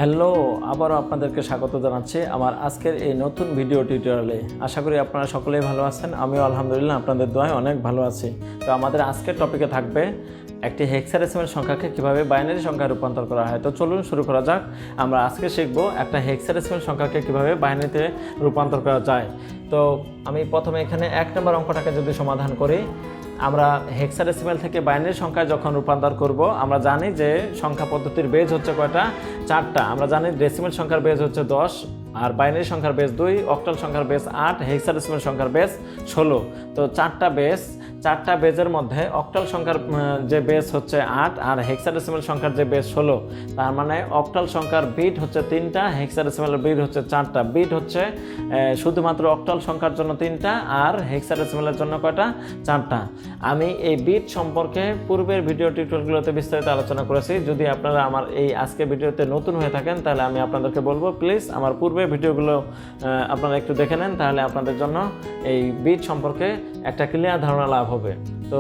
Hello, আবারও আপনাদেরকে স্বাগত জানাচ্ছি আমার আজকের এই নতুন ভিডিও টিউটোরিয়ালে। আশা করি আপনারা সকলেই ভালো আছেন। আমিও আলহামদুলিল্লাহ আপনাদের দোয়ায় অনেক ভালো আছি। তো আমাদের আজকের টপিকে থাকবে একটি হেক্সাডেসিমাল সংখ্যাকে কিভাবে বাইনারি সংখ্যায় রূপান্তর করা হয়। তো চলুন শুরু করা যাক। আমরা আজকে শিখব একটা হেক্সাডেসিমাল সংখ্যাকে কিভাবে বাইনারিতে রূপান্তর করা যায়। তো আমি প্রথমে এখানে 1 নম্বর অঙ্কটাকে যদি সমাধান করি, আমরা হেক্সাডেসিমাল থেকে বাইনারি সংখ্যায় যখন রূপান্তর করব, আমরা জানি যে সংখ্যা পদ্ধতির বেজ হচ্ছে কয়টা, 4টা। আমরা জানি ডেসিমাল সংখ্যার বেজ হচ্ছে 10, আর বাইনারি সংখ্যার বেজ 2, অক্টাল সংখ্যার বেজ 8, হেক্সাডেসিমাল সংখ্যার বেজ 16। তো 4টা বেজের মধ্যে অক্টাল সংখ্যার যে বেজ হচ্ছে 8 আর হেক্সাডেসিমাল সংখ্যার যে বেজ 16। তার মানে অক্টাল সংখ্যার বিট হচ্ছে 3টা, হেক্সাডেসিমালের বিট হচ্ছে 4টা। বিট হচ্ছে শুধুমাত্র অক্টাল সংখ্যার জন্য 3টা আর হেক্সাডেসিমালের জন্য কয়টা, 4টা। আমি এই বিট সম্পর্কে পূর্বের ভিডিও টিউটোরিয়ালগুলোতে বিস্তারিত আলোচনা করেছি। যদি আপনারা আমার এই আজকে ভিডিওতে নতুন হয়ে থাকেন, তাহলে আমি আপনাদেরকে বলবো প্লিজ আমার পূর্বের ভিডিওগুলো আপনারা একটু দেখে নেন, তাহলে আপনাদের জন্য এই বিট সম্পর্কে একটা ক্লিয়ার ধারণা লাভ হবে। তো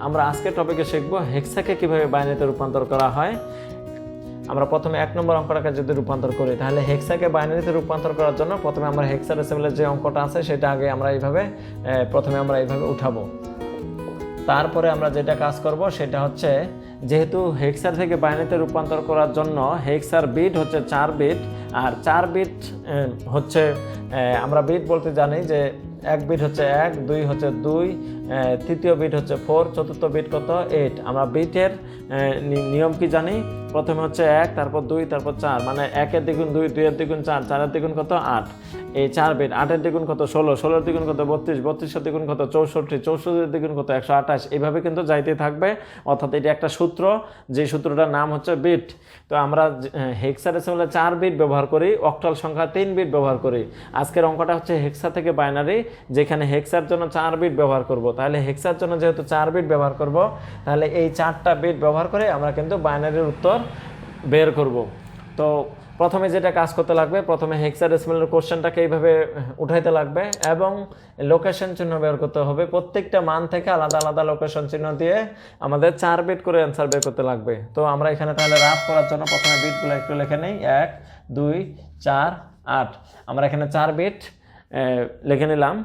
আমরা আজকের টপিকে শিখব হেক্সাকে কিভাবে বাইনারিতে রূপান্তর করা হয়। আমরা প্রথমে 1 নম্বর অঙ্কটাকে যদি রূপান্তর করি, তাহলে হেক্সাকে বাইনারিতে রূপান্তর করার জন্য প্রথমে আমরা হেক্সাডেসিমালের যে অঙ্কটা আছে সেটা আগে আমরা প্রথমে এইভাবে উঠাবো। তারপরে আমরা যেটা কাজ করব সেটা হচ্ছে, যেহেতু হেক্সার থেকে বাইনারিতে রূপান্তর করার জন্য হেক্সার বিট হচ্ছে 4 বিট, আর 4 বিট হচ্ছে আমরা বিট বলতে জানি যে 1 বিট হচ্ছে 1, 2 হচ্ছে 2, তৃতীয় বিট হচ্ছে 4, চতুর্থ বিট কত, 8। আমরা বিটের নিয়ম কি জানি, প্রথমে হচ্ছে 1, তারপর 2, তারপর 4, মানে 1-এর দ্বিগুণ 2, 2-এর দ্বিগুণ 4, 4-এর দ্বিগুণ কত, 8। এই 4 বিট, 8-এর দ্বিগুণ কত, 16, 16-এর দ্বিগুণ কত, 32, 32-এর দ্বিগুণ কত, 64, 64-এর দ্বিগুণ কত, 128। এইভাবে কিন্তু যাইতেই থাকবে। অর্থাৎ এটি একটা সূত্র, যে সূত্রটার নাম হচ্ছে বিট। তো আমরা হেক্সাডেসিমালে 4 বিট ব্যবহার করি, অক্টাল সংখ্যা 3 বিট ব্যবহার করি। আজকের অঙ্কটা হচ্ছে হেক্সা থেকে বাইনারি, যেখানে হেক্সার জন্য 4 বিট ব্যবহার করব। তাহলে হেক্সার জন্য যেহেতু 4 বিট ব্যবহার করব, তাহলে এই 4টা বিট ব্যবহার করে আমরা কিন্তু বাইনারির উত্তর বের করব। তো প্রথমে যেটা কাজ করতে লাগবে, প্রথমে হেক্সাডেসিমালের কোশ্চেনটাকে এইভাবে উঠাইতে লাগবে এবং লোকেশন চিহ্ন বের করতে হবে। প্রত্যেকটা মান থেকে আলাদা আলাদা লোকেশন চিহ্ন দিয়ে আমাদের 4 বিট করে অ্যান্সার বের করতে লাগবে। তো আমরা এখানে তাহলে রাফ করার জন্য প্রথমে বিটগুলো একটু লিখে নেই। 1, 2, 4, 8। আমরা এখানে 4 বিট লিখে নিলাম।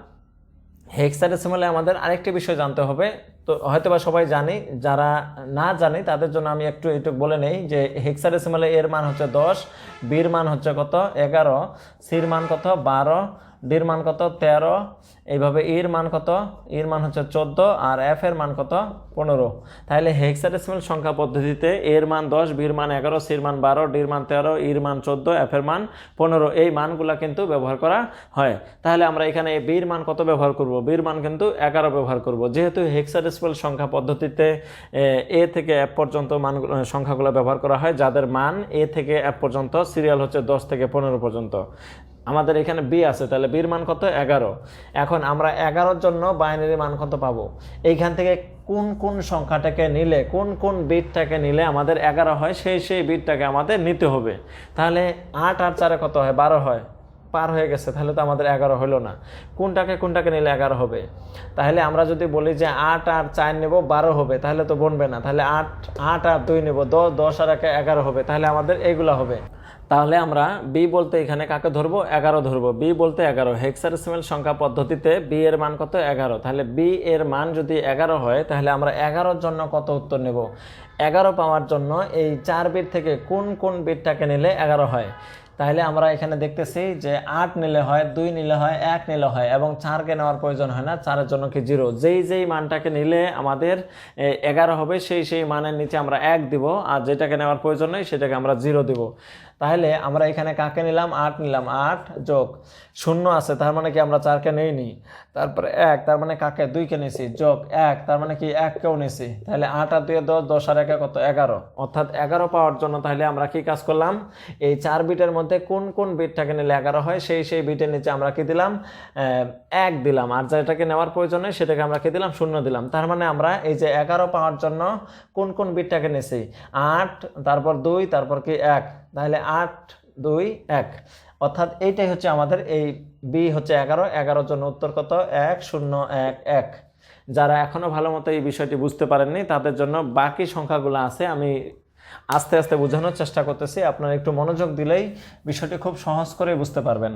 হেক্সাডেসিমালে আমাদের আরেকটি বিষয় জানতে হবে, তো হয়তোবা সবাই জানি, যারা না জানি তাদের জন্য আমি একটু বলে নেই যে হেক্সাডেসিমালে এর মান হচ্ছে 10, বির মান হচ্ছে কত, 11, সির মান কত, 12, ডির মান কত, 13, এইভাবে ইর মান কত, ইর মান হচ্ছে 14, আর এফ এর মান কত, 15। তাহলে হেক্সাডেসিমাল সংখ্যা পদ্ধতিতে এর মান 10, বির মান 11, সির মান 12, ডির মান 13, ইর মান 14, এফ এর মান 15, এই মানগুলা কিন্তু ব্যবহার করা হয়। তাহলে আমরা এখানে বির মান কত ব্যবহার করব, বির মান কিন্তু 11 ব্যবহার করব। যেহেতু হেক্সাডেসিমাল সংখ্যা পদ্ধতিতে এ থেকে এফ পর্যন্ত মান সংখ্যাগুলো ব্যবহার করা হয়, যাদের মান এ থেকে এফ পর্যন্ত, সিরিয়াল হচ্ছে 10 থেকে 15 পর্যন্ত। আমাদের এখানে বি আছে, তাহলে বির মান কত, 11। এখন আমরা 11-র জন্য বাইনারি মান কত পাবো, এইখান থেকে কোন কোন সংখ্যাটাকে নিলে, কোন কোন বিটটাকে নিলে আমাদের 11 হয়, সেই বিটটাকে আমাদের নিতে হবে। তাহলে 8 আর 4 কত হয়, 12 হয়, পার হয়ে গেছে, তাহলে তো আমাদের 11 হলো না। কোনটাকে নিলে 11 হবে? তাহলে আমরা যদি বলি যে 8 আর 4 নেব, 12 হবে, তাহলে তো বনবে না। তাহলে 8 আর 2 নেব, 10 আর 1 11 হবে, তাহলে আমাদের এইগুলা হবে। তাহলে আমরা বি বলতে এখানে কাকে ধরবো, 11 ধরবো। বি বলতে 11। হেক্সাডেসিমাল সংখ্যা পদ্ধতিতে বি এর মান কত, 11। তাহলে বি এর মান যদি 11 হয়, তাহলে আমরা 11-র জন্য কত উত্তর নেব, 11 পাওয়ার জন্য এই 4 বিট থেকে কোন কোন বিটটাকে নিলে 11 হয়। তাহলে আমরা এখানে দেখতেছি যে 8 নিলে হয়, 2 নিলে হয়, 1 নিলে হয়, এবং 4কে নেওয়ার প্রয়োজন হয় না। 4-এর জন্য কি 0। যেই মানটাকে নিলে আমাদের 11 হবে, সেই মানের নিচে আমরা 1 দিব, আর যেটাকে নেওয়ার প্রয়োজন নেই সেটাকে আমরা 0 দিব। তাহলে আমরা এখানে কাকে নিলাম, 8 নিলাম, 8 যোগ 0 আছে, তার মানে কি আমরা 4কে নেইনি। তারপরে 1, তার মানে কাকে, 2কে নিয়েছি, যোগ 1, তার মানে কি 1কেও নিয়েছি। তাহলে 8 আর 2 10, 10 আর 1 কত, 11। অর্থাৎ 11 পাওয়ার জন্য তাহলে আমরা কি কাজ করলাম, এই 4 বিটের মধ্যে কোন কোন বিটটাকে নিলে 11 হয়, সেই বিটের নিচে আমরা কি দিলাম, 1 দিলাম, আর যেটাকে নেওয়ার প্রয়োজন নেই সেটাকে আমরা কি দিলাম, 0 দিলাম। তার মানে আমরা এই যে 11 পাওয়ার জন্য কোন কোন বিটটাকে নিয়েছি, 8, তারপর 2, তারপর কি 1, তাহলে 8, 2, 1। অর্থাৎ এইটাই হচ্ছে আমাদের এই বি হচ্ছে 11। 11-র জন্য উত্তর কত, 1 0 1 1। যারা এখনো ভালো মতো এই বিষয়টি বুঝতে পারেননি, তাদের জন্য বাকি সংখ্যাগুলো আছে, আমি আস্তে আস্তে বোঝানোর চেষ্টা করতেছি, আপনারা একটু মনোযোগ দিলেই বিষয়টি খুব সহজ করে বুঝতে পারবেন।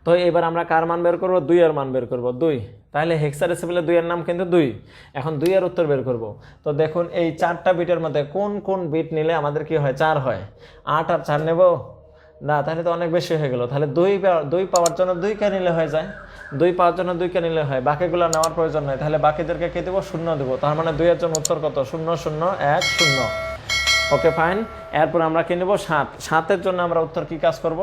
তো এবার আমরা কার মান বের করব? 2 এর মান বের করব, 2। তাহলে হেক্সাডেসিমালে 2 এর নাম কিন্তু 2। এখন 2 এর উত্তর বের করব। তো দেখুন এই 4টা বিটের মধ্যে কোন কোন বিট নিলে আমাদের কি হয়? 4 হয়। 8 আর 4 নেব না, তাহলে তো অনেক বেশি হয়ে গেল। তাহলে 2 পাওয়ার জন্য 2কে নিলে হয়ে যায়, 2 পাওয়ার জন্য 2কে নিলে হয়, বাকিগুলো নেওয়ার প্রয়োজন নেই। তাহলে বাকিদেরকে কি দেবো? 0 দেবো। তার মানে 2 এর জন্য উত্তর কত? 0 0 1 0। Okay fine. এরপর আমরা কি নেব? 7। 7-এর জন্য আমরা উত্তর কি কাজ করব?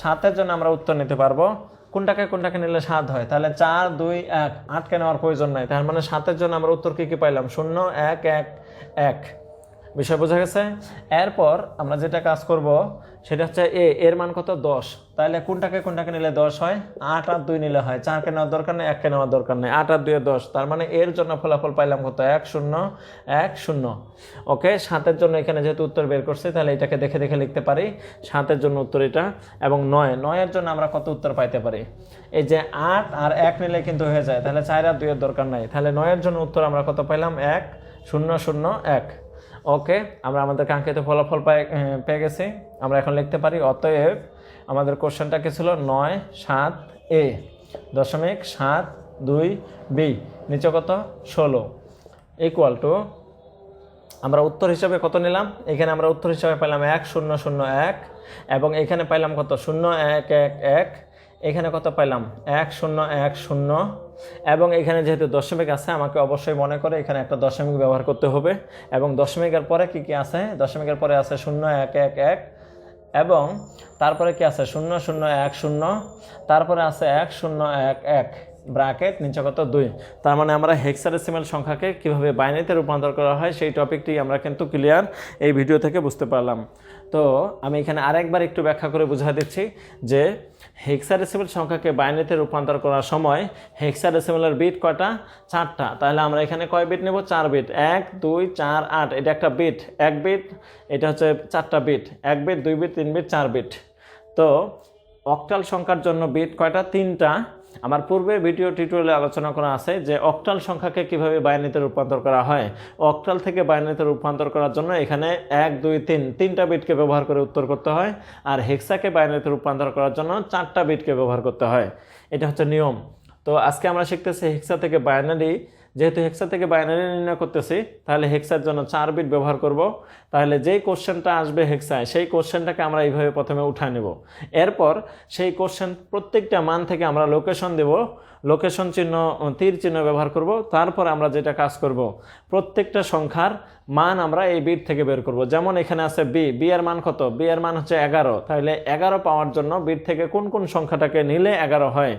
7-এর জন্য আমরা উত্তর নিতে পারবো কোনটাকে নিলে 7 হয়? তাহলে 4 2 1, 8কে নেওয়ার প্রয়োজন নাই। তার মানে 7-এর জন্য আমরা উত্তর কি পাইলাম? 0 1 1 1। বিষয় বোঝা গেছে? এরপর আমরা যেটা কাজ করব সেটা হচ্ছে এর মান কত? 10। তাহলে কোনটাকে নিলে 10 হয়? 8 আর 2 নিলে হয়। 4কে নেওয়ার দরকার নেই, 1কে নেওয়ার দরকার নেই। 8 আর 2 10। তার মানে এর জন্য ফলাফল পাইলাম কত? 1 0 1 0। ওকে, 7-এর জন্য এখানে যেহেতু উত্তর বের করছে তাহলে এটাকে দেখে দেখে লিখতে পারি। 7-এর জন্য উত্তর এটা। এবং 9-এর জন্য আমরা কত উত্তর পাইতে পারি? এই যে 8 আর 1 নিলে কিন্তু হয়ে যায়, তাহলে 4 আর 2 এর দরকার নাই। তাহলে 9-এর জন্য উত্তর আমরা কত পাইলাম? 1 0 0 1। ওকে, আমরা আমাদের কাঙ্ক্ষিত ফলাফল পেয়ে গেছি। আমরা এখন লিখতে পারি অতএব আমাদের কোশ্চেনটা কি ছিল? 9 7 a দশমিক 7 2 b নিচে কত? 16 ইকুয়াল টু আমরা উত্তর হিসাবে কত নিলাম? এখানে আমরা উত্তর হিসাবে পেলাম 1 0 0 1 এবং এখানে পাইলাম কত? 0 1 1 1। এখানে কত পাইলাম? 1 0 1 0। এবং এখানে যেহেতু দশমিক আছে আমাকে অবশ্যই মনে করে এখানে একটা দশমিক ব্যবহার করতে হবে। এবং দশমিকের পরে কি কি আছে? দশমিকের পরে আছে 0 1 1 1 এবং তারপরে কি আছে? 0 0 1 0, তারপরে আছে 1 0 1 1 ব্র্যাকেট নিচে কত? 2। তার মানে আমরা হেক্সাডেসিমাল সংখ্যাকে কিভাবে বাইনারিতে রূপান্তর করা হয় সেই টপিকটি আমরা কিন্তু ক্লিয়ার এই ভিডিও থেকে বুঝতে পারলাম। তো আমি এখানে আরেকবার একটু ব্যাখ্যা করে বুঝিয়ে দিচ্ছি যে হেক্সাডেসিমাল সংখ্যাকে বাইনারিতে রূপান্তর করার সময় হেক্সাডেসিমালের বিট কয়টা? 4টা। তাহলে আমরা এখানে কয় বিট নেব? 4 বিট। 1 2 4 8, এটা একটা বিট, 1 বিট। এটা হচ্ছে 4টা bit, 1 bit 2 bit 3 bit 4 bit. তো অক্টাল সংখ্যার জন্য বিট কয়টা? 3টা। আমার পূর্বে ভিডিও টিউটোরিয়ালে আলোচনা করা আছে যে অক্টাল সংখ্যাকে কিভাবে বাইনারিতে রূপান্তর করা হয়। অক্টাল থেকে বাইনারিতে রূপান্তর করার জন্য এখানে 1 2 3 তিনটা বিটকে ব্যবহার করে উত্তর করতে হয়, আর হেক্সাকে বাইনারিতে রূপান্তর করার জন্য 4টা বিটকে ব্যবহার করতে হয়। এটা হচ্ছে নিয়ম। তো আজকে আমরা শিখতেছি হেক্সা থেকে বাইনারি। যেহেতু হেক্সা থেকে বাইনারি নির্ণয় করতেছি তাহলে হেক্সার জন্য 4 বিট ব্যবহার করব। তাহলে যেই কোশ্চেনটা আসবে হেক্সায় সেই কোশ্চেনটাকে আমরা এইভাবে প্রথমে উঠায় নেব। এরপর সেই কোশ্চেন প্রত্যেকটা মান থেকে আমরা লোকেশন দেব, লোকেশন চিহ্ন তীর চিহ্ন ব্যবহার করব। তারপর আমরা যেটা কাজ করব প্রত্যেকটা সংখ্যার মান আমরা এই বিট থেকে বের করব। যেমন এখানে আছে বি এর মান কত? বি এর মান হচ্ছে 11। তাহলে 11 পাওয়ার জন্য বিট থেকে কোন কোন সংখ্যাটাকে নিলে 11 হয়?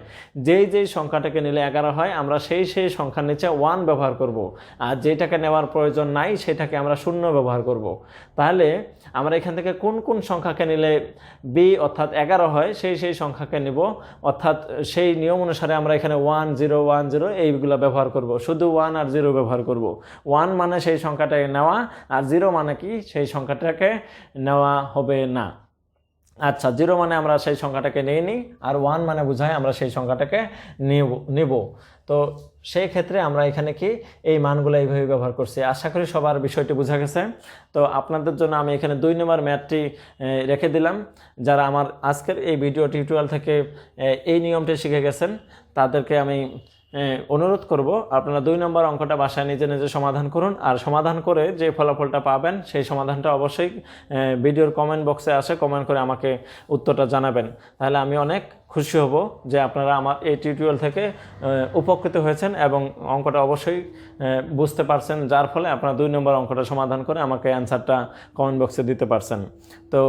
যেই সংখ্যাটাকে নিলে 11 হয় আমরা সেই সংখ্যার নিচে 1 ব্যবহার করব, আর যেটাকে নেওয়ার প্রয়োজন নাই সেটাকে আমরা 0 ব্যবহার করব। তাহলে আমরা এখান থেকে কোন কোন সংখ্যাকে নিলে বি অর্থাৎ 11 হয় সেই সংখ্যাকে নিব, অর্থাৎ সেই নিয়ম অনুসারে আমরা এখানে 1 0 1 0 এইগুলো ব্যবহার করব। শুধু 1 আর 0 ব্যবহার করব। 1 মানে সেই সংখ্যাটাকে নেওয়া, আর 0 মানে কি? সেই সংখ্যাটাকে নেওয়া হবে না। আচ্ছা, 0 মানে আমরা সেই সংখ্যাটাকে নিয়ে নিই, আর 1 মানে বোঝায় আমরা সেই সংখ্যাটাকে নিব। তো সেই ক্ষেত্রে আমরা এখানে কি এই মানগুলো এইভাবে ব্যবহার করছি। আশা করি সবার বিষয়টি বোঝা গেছে। তো আপনাদের জন্য আমি এখানে 2 নম্বর ম্যাথটি রেখে দিলাম। যারা আমার আজকের এই ভিডিও টিউটোরিয়াল থেকে এই নিয়মটি শিখে গেছেন তাদেরকে আমি অনুরোধ করব আপনারা 2 নম্বর অঙ্কটা বাসায় নিজে নিজে সমাধান করুন, আর সমাধান করে যে ফলাফলটা পাবেন সেই সমাধানটা অবশ্যই ভিডিওর কমেন্ট বক্সে আসে কমেন্ট করে আমাকে উত্তরটা জানাবেন। তাহলে আমি অনেক খুশি হব যে আপনারা আমার এই টিউটোরিয়াল থেকে উপকৃত হয়েছেন এবং অঙ্কটা অবশ্যই বুঝতে পারছেন, যার ফলে আপনারা 2 নম্বর অঙ্কটা সমাধান করে আমাকে অ্যান্সারটা কমেন্ট বক্সে দিতে পারছেন। তো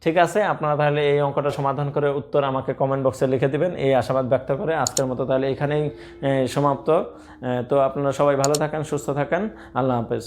ঠিক আছে, আপনারা তাহলে এই অঙ্কটা সমাধান করে উত্তর আমাকে কমেন্ট বক্সে লিখে দিবেন এই আশাবাদ ব্যক্ত করে আজকের মতো তাহলে এখানেই সমাপ্ত। তো আপনারা সবাই ভালো থাকেন, সুস্থ থাকেন। আল্লাহ হাফেজ।